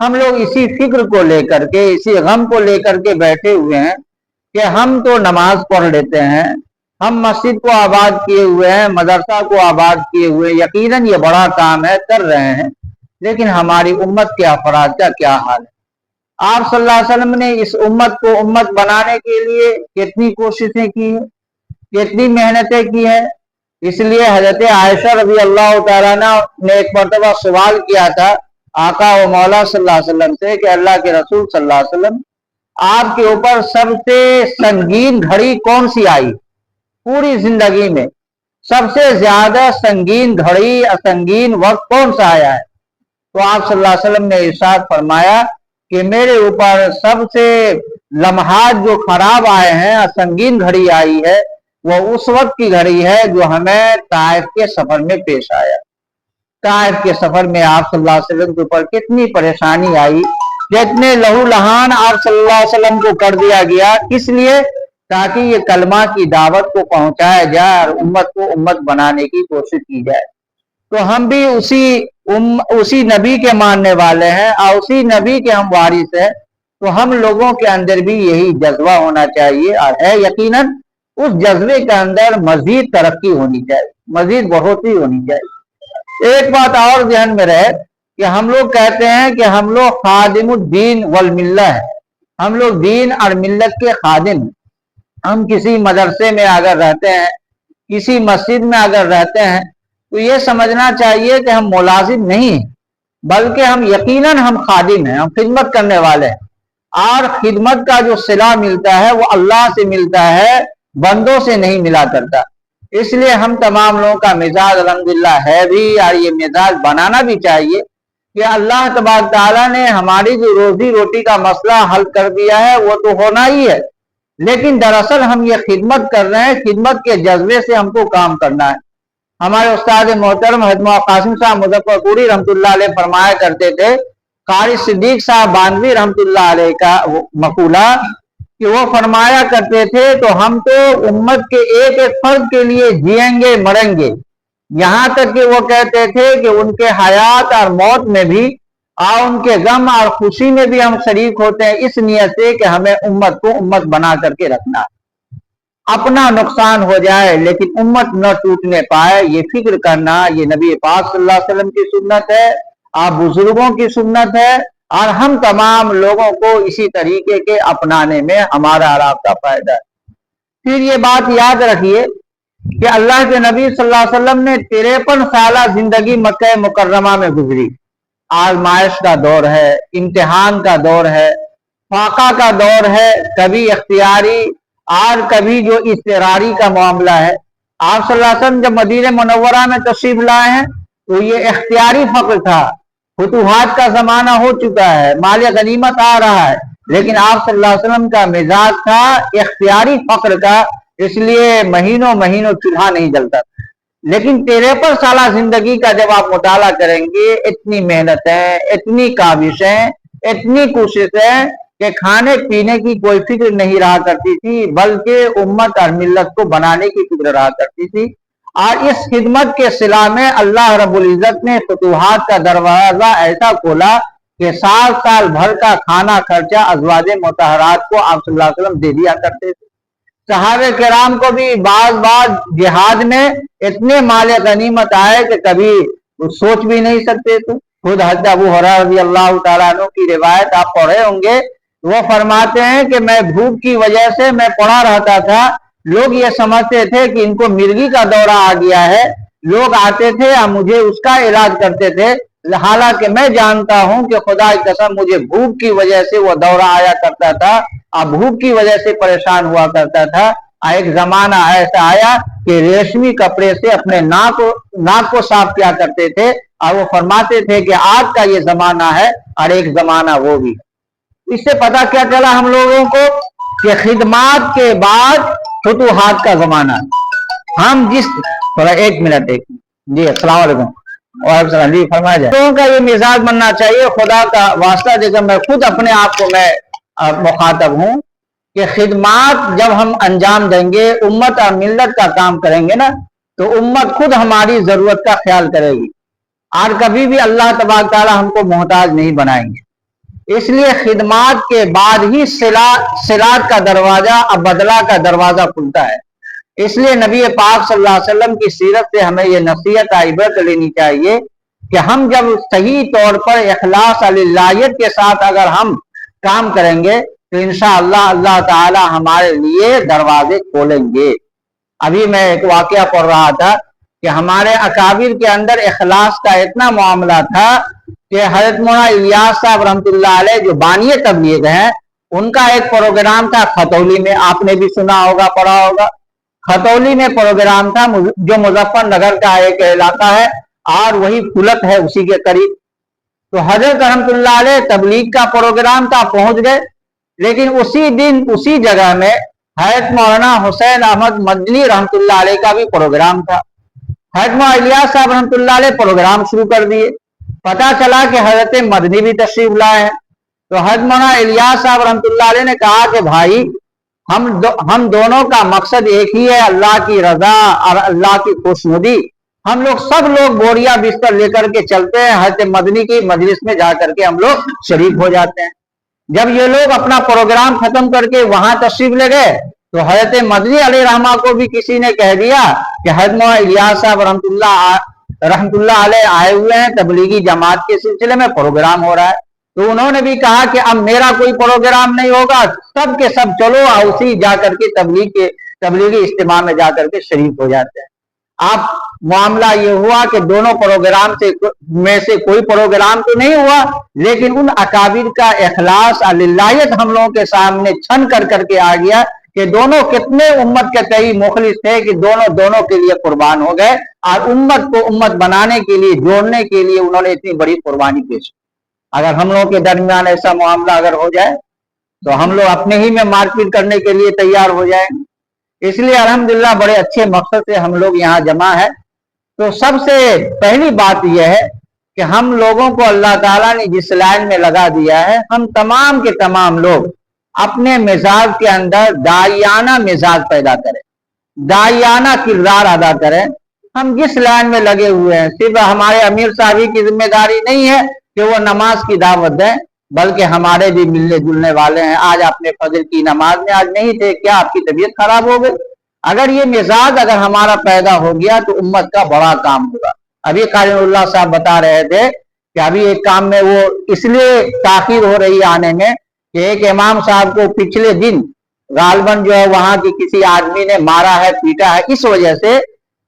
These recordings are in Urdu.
ہم لوگ اسی فکر کو لے کر کے، اسی غم کو لے کر کے بیٹھے ہوئے ہیں کہ ہم تو نماز پڑھ لیتے ہیں، ہم مسجد کو آباد کیے ہوئے ہیں، مدرسہ کو آباد کیے ہوئے، یقیناً یہ بڑا کام ہے، کر رہے ہیں، لیکن ہماری امت کے افراد کا کیا حال ہے؟ آپ صلی اللہ علیہ وسلم نے اس امت کو امت بنانے کے لیے کتنی کوششیں کی ہیں، کتنی محنتیں کی ہیں۔ اس لیے حضرت عائشہ رضی اللہ تعالیٰ نے ایک مرتبہ سوال کیا تھا آقا و مولا صلی اللہ علیہ وسلم سے کہ اللہ کے رسول صلی اللہ علیہ وسلم، آپ کے اوپر سب سے سنگین گھڑی کون سی آئی پوری زندگی میں؟ سب سے زیادہ سنگین گھڑی، سنگین وقت کون سا آیا ہے؟ تو آپ صلی اللہ علیہ وسلم نے ارشاد فرمایا کہ میرے اوپر سب سے لمحات جو خراب آئے ہیں، سنگین گھڑی آئی ہے، وہ اس وقت کی گھڑی ہے جو ہمیں طائف کے سفر میں پیش آیا۔ طائف کے سفر میں آپ صلی اللہ علیہ وسلم کے اوپر کتنی پریشانی آئی، کتنے لہو لہان آپ صلی اللہ علیہ وسلم کو کر دیا گیا، کس لیے؟ تاکہ یہ کلمہ کی دعوت کو پہنچایا جائے اور امت کو امت بنانے کی کوشش کی جائے۔ تو ہم بھی اسی نبی کے ماننے والے ہیں اور اسی نبی کے ہم وارث ہیں، تو ہم لوگوں کے اندر بھی یہی جذبہ ہونا چاہیے اور ہے یقیناً اس جذبے کے اندر مزید ترقی ہونی چاہیے، مزید بڑھوتری ہونی چاہیے۔ ایک بات اور ذہن میں رہے کہ ہم لوگ کہتے ہیں کہ ہم لوگ خادم الدین والملہ ہے، ہم لوگ دین اور ملت کے خادم ہیں۔ ہم کسی مدرسے میں اگر رہتے ہیں، کسی مسجد میں اگر رہتے ہیں، تو یہ سمجھنا چاہیے کہ ہم ملازم نہیں ہیں، بلکہ ہم یقیناً ہم خادم ہیں، ہم خدمت کرنے والے ہیں، اور خدمت کا جو صلہ ملتا ہے وہ اللہ سے ملتا ہے، بندوں سے نہیں ملا کرتا۔ اس لیے ہم تمام لوگوں کا مزاج الحمدللہ ہے بھی، اور یہ مزاج بنانا بھی چاہیے کہ اللہ تبارک تعالیٰ نے ہماری جو روزی روٹی کا مسئلہ حل کر دیا ہے وہ تو ہونا ہی ہے، لیکن دراصل ہم یہ خدمت کر رہے ہیں، خدمت کے جذبے سے ہم کو کام کرنا ہے۔ ہمارے استاد محترم حضرت قاسم صاحب مظفر پوری رحمۃ اللہ علیہ فرمایا کرتے تھے، قاری صدیق صاحب بانوی رحمۃ اللہ علیہ کا مقولہ کہ وہ فرمایا کرتے تھے تو ہم تو امت کے ایک ایک فرد کے لیے جئیں گے مریں گے، یہاں تک کہ وہ کہتے تھے کہ ان کے حیات اور موت میں بھی اور ان کے غم اور خوشی میں بھی ہم شریک ہوتے ہیں، اس نیت سے کہ ہمیں امت کو امت بنا کر کے رکھنا ہے۔ اپنا نقصان ہو جائے لیکن امت نہ ٹوٹنے پائے، یہ فکر کرنا یہ نبی پاک صلی اللہ علیہ وسلم کی سنت ہے، آپ بزرگوں کی سنت ہے، اور ہم تمام لوگوں کو اسی طریقے کے اپنانے میں ہمارا اور آپ کا فائدہ ہے۔ پھر یہ بات یاد رکھیے کہ اللہ کے نبی صلی اللہ علیہ وسلم نے 53 سالہ زندگی مکہ مکرمہ میں گزری۔ آزمائش کا دور ہے، امتحان کا دور ہے، فاقہ کا دور ہے، کبھی اختیاری اور کبھی جو اضطراری کا معاملہ ہے۔ آپ صلی اللہ علیہ وسلم جب مدینہ منورہ میں تشریف لائے ہیں تو یہ اختیاری فقر تھا، فتوحات کا زمانہ ہو چکا ہے، مال غنیمت آ رہا ہے، لیکن آپ صلی اللہ علیہ وسلم کا مزاج تھا اختیاری فقر کا، اس لیے مہینوں مہینوں چولہا نہیں جلتا۔ لیکن 53 سالہ زندگی کا جب آپ مطالعہ کریں گے، اتنی محنتیں، اتنی کاوشیں، اتنی کوششیں کہ کھانے پینے کی کوئی فکر نہیں رہا کرتی تھی، بلکہ امت اور ملت کو بنانے کی فکر رہا کرتی تھی۔ اور اس خدمت کے صلہ میں اللہ رب العزت نے فتوحات کا دروازہ ایسا کھولا کہ 7 سال بھر کا کھانا خرچہ ازواج مطہرات کو آپ صلی اللہ علیہ وسلم دے دیا کرتے تھے۔ صحابہ کرام کو بھی بعض جہاد میں اتنے مال غنیمت آئے کہ کبھی سوچ بھی نہیں سکتے تھے۔ خود حضرت ابو ہریرہ رضی اللہ تعالیٰ عنہ کی روایت آپ پڑھے ہوں گے، وہ فرماتے ہیں کہ میں بھوک کی وجہ سے میں پڑا رہتا تھا، لوگ یہ سمجھتے تھے کہ ان کو مرگی کا دورہ آ گیا ہے، لوگ آتے تھے اور مجھے اس کا علاج کرتے تھے، حالانکہ میں جانتا ہوں کہ خدا کی قسم مجھے بھوک کی وجہ سے وہ دورہ آیا کرتا تھا اور بھوک کی وجہ سے پریشان ہوا کرتا تھا۔ ایک زمانہ ایسا آیا کہ ریشمی کپڑے سے اپنے ناک کو صاف کیا کرتے تھے، اور وہ فرماتے تھے کہ آج کا یہ زمانہ ہے اور ایک زمانہ وہ بھی۔ اس سے پتہ کیا چلا ہم لوگوں کو کہ خدمات کے بعد فتوحات کا زمانہ۔ ہم جس تھوڑا ایک منٹ جی السلام علیکم وعلیکم السلام جی فرمایا جائے، لوگوں کا یہ مزاج بننا چاہیے، خدا کا واسطہ دے کر میں خود اپنے آپ کو میں مخاطب ہوں کہ خدمات جب ہم انجام دیں گے، امت اور ملت کا کام کریں گے نا، تو امت خود ہماری ضرورت کا خیال کرے گی، اور کبھی بھی اللہ تبارک تعالیٰ ہم کو محتاج نہیں بنائیں گے۔ اس لیے خدمات کے بعد ہی صلات کا دروازہ اب بدلہ کا دروازہ کھلتا ہے. اس لیے نبی پاک صلی اللہ علیہ وسلم کی سیرت سے ہمیں یہ نصیحت عبرت لینی چاہیے کہ ہم جب صحیح طور پر اخلاص اللہیت کے ساتھ اگر ہم کام کریں گے تو انشاءاللہ اللہ تعالی ہمارے لیے دروازے کھولیں گے. ابھی میں ایک واقعہ پڑھ رہا تھا کہ ہمارے اکابر کے اندر اخلاص کا اتنا معاملہ تھا کہ حضرت مولانا الیاس صاحب رحمۃ اللہ علیہ جو بانی تبلیغ ہیں، ان کا ایک پروگرام تھا کھتولی میں، آپ نے بھی سنا ہوگا، پڑھا ہوگا. کھتولی میں پروگرام تھا جو مظفر نگر کا ایک علاقہ ہے اور وہی پھلت ہے اسی کے قریب. تو حضرت رحمۃ اللہ علیہ تبلیغ کا پروگرام تھا، پہنچ گئے. لیکن اسی دن اسی جگہ میں حضرت مولانا حسین احمد مدنی رحمۃ اللہ علیہ کا بھی پروگرام تھا. حضرت مولانا الیاس صاحب رحمۃ اللہ علیہ پروگرام شروع کر دیے. پتا چلا کہ حضرت مدنی بھی تشریف لائے ہیں. تو حضرت مولانا الیاس صاحب رحمۃ اللہ علیہ نے کہا کہ بھائی ہم دونوں کا مقصد ایک ہی ہے، اللہ کی رضا اور اللہ کی خوشنودی. ہم لوگ سب لوگ بوریا بستر لے کر کے چلتے ہیں، حضرت مدنی کی مجلس میں جا کر کے ہم لوگ شریک ہو جاتے ہیں. جب یہ لوگ اپنا پروگرام ختم کر کے وہاں تشریف لے گئے تو حضرت مدنی علیہ رحمہ کو بھی کسی نے کہہ دیا کہ حضرت مولانا الیاس صاحب رحمۃ اللہ علیہ آئے ہوئے ہیں، تبلیغی جماعت کے سلسلے میں پروگرام ہو رہا ہے. تو انہوں نے بھی کہا کہ اب میرا کوئی پروگرام نہیں ہوگا، سب کے سب چلو اسی جا کر کے تبلیغی اجتماع میں جا کر کے شریک ہو جاتے ہیں. اب معاملہ یہ ہوا کہ دونوں پروگرام میں سے کوئی پروگرام تو نہیں ہوا، لیکن ان اکابر کا اخلاص اللہیت ہم لوگوں کے سامنے چھن کر کے آ گیا کہ دونوں کتنے امت کے تئیں مخلص تھے کہ دونوں کے لیے قربان ہو گئے اور امت کو امت بنانے کے لیے، جوڑنے کے لیے انہوں نے اتنی بڑی قربانی پیش کی. اگر ہم لوگوں کے درمیان ایسا معاملہ اگر ہو جائے تو ہم لوگ اپنے ہی میں مار پیٹ کرنے کے لیے تیار ہو جائیں گے. اس لیے الحمدللہ بڑے اچھے مقصد سے ہم لوگ یہاں جمع ہے. تو سب سے پہلی بات یہ ہے کہ ہم لوگوں کو اللہ تعالیٰ نے جس لائن میں لگا دیا ہے، ہم تمام کے تمام لوگ اپنے مزاج کے اندر داعیانہ مزاج پیدا کریں، داعیانہ کردار ادا کریں. ہم جس لائن میں لگے ہوئے ہیں، صرف ہمارے امیر صاحب کی ذمہ داری نہیں ہے کہ وہ نماز کی دعوت دیں، بلکہ ہمارے بھی ملنے جلنے والے ہیں. آج اپنے فجر کی نماز میں آج نہیں تھے، کیا آپ کی طبیعت خراب ہو گئی؟ اگر یہ مزاج اگر ہمارا پیدا ہو گیا تو امت کا بڑا کام ہوگا. ابھی قاری اللہ صاحب بتا رہے تھے کہ ابھی ایک کام میں وہ اس لیے تاخیر ہو رہی ہے آنے میں کہ ایک امام صاحب کو پچھلے دن غالباً جو ہے وہاں کی کسی آدمی نے مارا ہے، پیٹا ہے، اس وجہ سے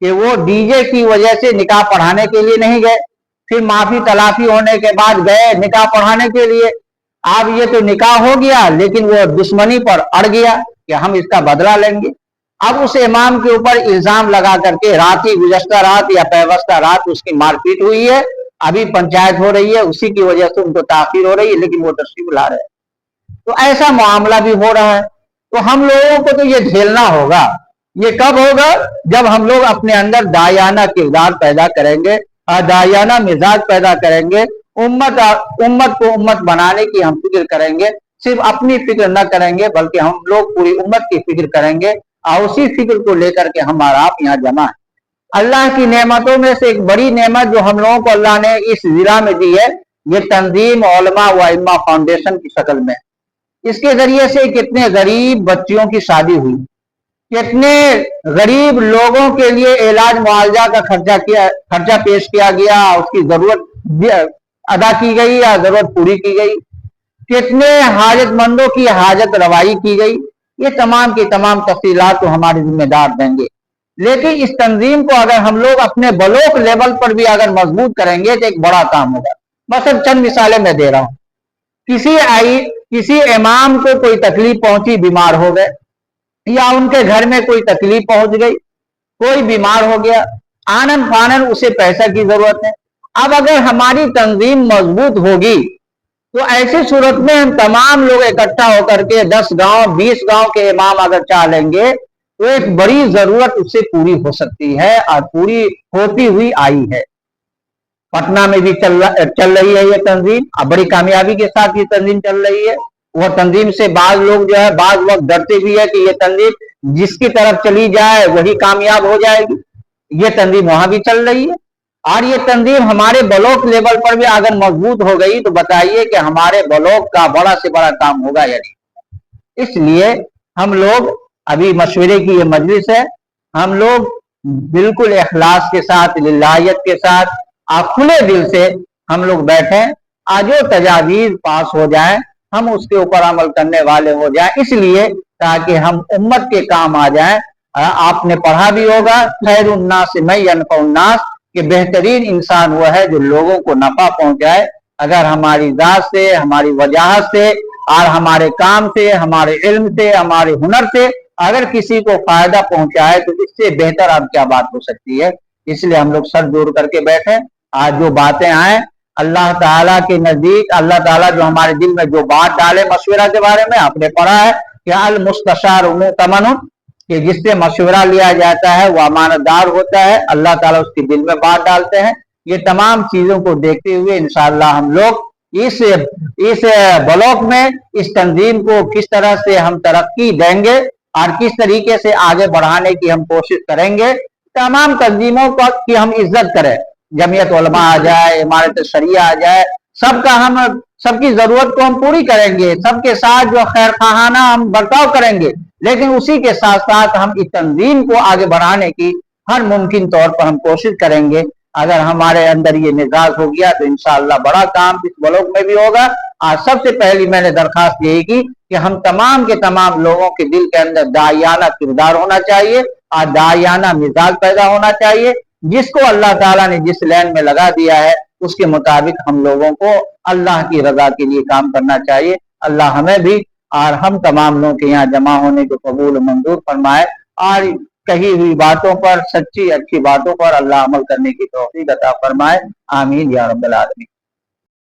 کہ وہ ڈی جے کی وجہ سے نکاح پڑھانے کے لیے نہیں گئے. پھر معافی تلافی ہونے کے بعد گئے نکاح پڑھانے کے لیے. اب یہ تو نکاح ہو گیا لیکن وہ دشمنی پر اڑ گیا کہ ہم اس کا بدلہ لیں گے. اب اس امام کے اوپر الزام لگا کر کے رات ہی گزشتہ رات یا پیوستہ رات اس کی مار پیٹ ہوئی ہے. ابھی پنچایت ہو رہی ہے، اسی کی وجہ سے ان کو تاخیر ہو رہی ہے، لیکن وہ تشریف لا رہے ہیں. تو ایسا معاملہ بھی ہو رہا ہے. تو ہم لوگوں کو تو یہ جھیلنا ہوگا. یہ کب ہوگا؟ جب ہم لوگ اپنے اندر داعیانہ کردار پیدا کریں گے، داعیانہ مزاج پیدا کریں گے، امت کو امت بنانے کی ہم فکر کریں گے. صرف اپنی فکر نہ کریں گے بلکہ ہم لوگ پوری امت کی فکر کریں گے اور اسی فکر کو لے کر کے ہمارا آپ یہاں جمع ہے. اللہ کی نعمتوں میں سے ایک بڑی نعمت جو ہم لوگوں کو اللہ نے اس ضلع میں دی ہے، یہ تنظیم علماء و ائمہ فاؤنڈیشن کی شکل میں. اس کے ذریعے سے کتنے غریب بچیوں کی شادی ہوئی، کتنے غریب لوگوں کے لیے علاج معالجہ کا خرچہ پیش کیا گیا، اس کی ضرورت ادا کی گئی یا ضرورت پوری کی گئی، کتنے حاجت مندوں کی حاجت روائی کی گئی. یہ تمام کی تمام تفصیلات تو ہمارے ذمہ دار دیں گے. لیکن اس تنظیم کو اگر ہم لوگ اپنے بلوک لیول پر بھی اگر مضبوط کریں گے تو ایک بڑا کام ہوگا. بس اب چند مثالیں میں دے رہا ہوں. کسی امام کو کوئی تکلیف پہنچی، بیمار ہو گئے، یا ان کے گھر میں کوئی تکلیف پہنچ گئی، کوئی بیمار ہو گیا، آنن فانن اسے پیسہ کی ضرورت ہے. اب اگر ہماری تنظیم مضبوط ہوگی تو ایسی صورت میں ہم تمام لوگ اکٹھا ہو کر کے 10 گاؤں 20 گاؤں کے امام اگر چاہ لیں گے تو ایک بڑی ضرورت اس سے پوری ہو سکتی ہے اور پوری ہوتی ہوئی آئی ہے. پٹنہ میں بھی چل رہی ہے یہ تنظیم، اب بڑی کامیابی کے ساتھ یہ تنظیم چل رہی ہے. وہ تنظیم سے بعض لوگ جو ہے بعض وقت ڈرتے بھی ہے کہ یہ تنظیم جس کی طرف چلی جائے وہی کامیاب ہو جائے گی. یہ تنظیم وہاں بھی چل رہی ہے اور یہ تنظیم ہمارے بلاک لیول پر بھی اگر مضبوط ہو گئی تو بتائیے کہ ہمارے بلاک کا بڑا سے بڑا کام ہوگا یا نہیں۔ اس لیے ہم لوگ ابھی مشورے کی یہ مجلس ہے، ہم لوگ بالکل اخلاص کے ساتھ، للہیت کے ساتھ اور کھلے دل سے ہم لوگ بیٹھیں، جو تجاویز پاس ہو جائیں ہم اس کے اوپر عمل کرنے والے ہو جائیں، اس لیے تاکہ ہم امت کے کام آ جائیں۔ آپ نے پڑھا بھی ہوگا خیر الناس من ینفع الناس، کہ بہترین انسان وہ ہے جو لوگوں کو نفع پہنچائے۔ اگر ہماری ذات سے، ہماری وجاہت سے اور ہمارے کام سے، ہمارے علم سے، ہمارے ہنر سے اگر کسی کو فائدہ پہنچائے تو اس سے بہتر اب کیا بات ہو سکتی ہے۔ اس لیے ہم لوگ سر جوڑ کر کے بیٹھے، آج جو باتیں آئیں اللہ تعالیٰ کے نزدیک، اللہ تعالیٰ جو ہمارے دل میں جو بات ڈالے مشورہ کے بارے میں، آپ نے پڑھا ہے کہ المستشار مؤتمن، کہ جس سے مشورہ لیا جاتا ہے وہ امانت دار ہوتا ہے، اللہ تعالیٰ اس کے دل میں بات ڈالتے ہیں۔ یہ تمام چیزوں کو دیکھتے ہوئے انشاءاللہ ہم لوگ اس بلاک میں اس تنظیم کو کس طرح سے ہم ترقی دیں گے اور کس طریقے سے آگے بڑھانے کی ہم کوشش کریں گے۔ تمام تنظیموں کی ہم عزت کریں، جمعیت علماء آ جائے، امارت شریعہ آ جائے، سب کی ضرورت کو ہم پوری کریں گے، سب کے ساتھ جو خیر خواہانہ ہم برتاؤ کریں گے، لیکن اسی کے ساتھ ساتھ ہم اس تنظیم کو آگے بڑھانے کی ہر ممکن طور پر ہم کوشش کریں گے۔ اگر ہمارے اندر یہ مزاج ہو گیا تو انشاءاللہ بڑا کام اس بلاک میں بھی ہوگا۔ اور سب سے پہلی میں نے درخواست یہی کی کہ ہم تمام کے تمام لوگوں کے دل کے اندر داعیانہ کردار ہونا چاہیے اور داعیانہ مزاج پیدا ہونا چاہیے۔ جس کو اللہ تعالیٰ نے جس لین میں لگا دیا ہے اس کے مطابق ہم لوگوں کو اللہ کی رضا کے لیے کام کرنا چاہیے۔ اللہ ہمیں بھی اور ہم تمام لوگوں کے یہاں جمع ہونے کو قبول و منظور فرمائے، اور کہی ہوئی باتوں پر، سچی اچھی باتوں پر اللہ عمل کرنے کی توفیق عطا فرمائے۔ آمین یا رب العالمین۔